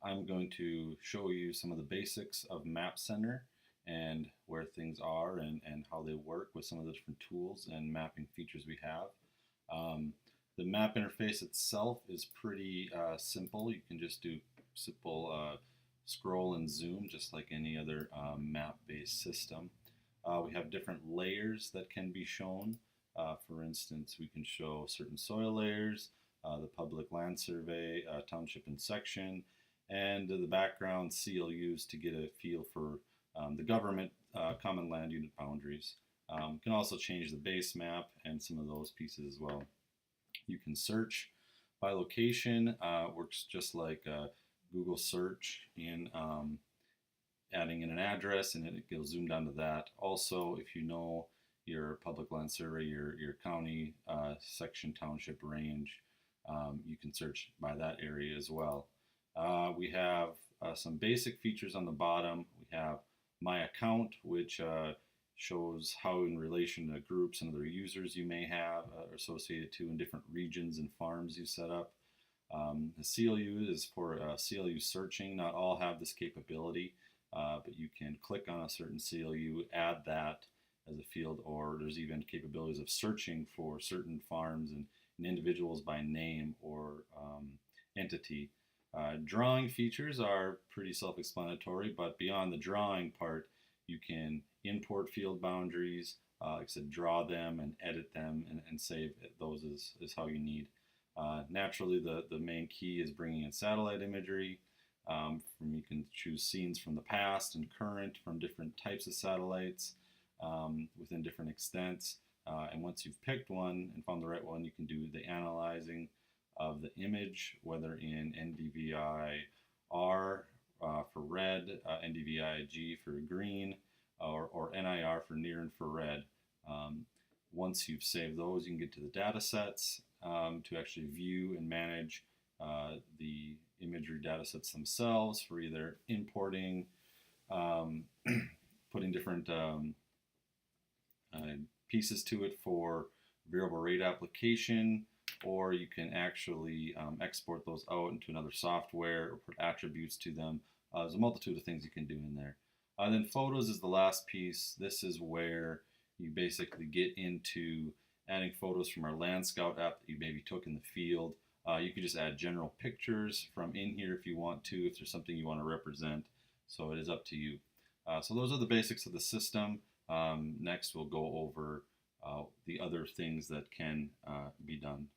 I'm going to show you some of the basics of Mapcenter and where things are and how they work with some of the different tools and mapping features we have. The map interface itself is pretty simple. You can just do simple scroll and zoom just like any other map-based system. We have different layers that can be shown. For instance, we can show certain soil layers, the public land survey, township and section, and the background CLUs to get a feel for the government common land unit boundaries. You can also change the base map and some of those pieces as well. You can search by location, works just like Google search in adding in an address, and it will zoom down to that. Also, if you know your public land survey, your county, section, township, range, you can search by that area as well. We have some basic features on the bottom. We have My Account, which shows how in relation to groups and other users you may have associated to in different regions and farms you set up. The CLU is for CLU searching. Not all have this capability, but you can click on a certain CLU, add that as a field, or there's even capabilities of searching for certain farms and individuals by name or entity. Drawing features are pretty self-explanatory, but beyond the drawing part, you can import field boundaries, like I said, draw them and edit them and save those is how you need. Naturally, the main key is bringing in satellite imagery. You can choose scenes from the past and current from different types of satellites within different extents. And once you've picked one and found the right one, you can do the analyzing of the image, whether in NDVI-R for red, NDVI-G for green, or NIR for near infrared. Once you've saved those, you can get to the data sets to actually view and manage the imagery data sets themselves for either importing, putting different pieces to it for variable rate application, or you can actually export those out into another software or put attributes to them. There's a multitude of things you can do in there. Then photos is the last piece. This is where you basically get into adding photos from our Land Scout app that you maybe took in the field. You can just add general pictures from in here if you want to, if there's something you want to represent. So it is up to you. So those are the basics of the system. Next we'll go over the other things that can be done.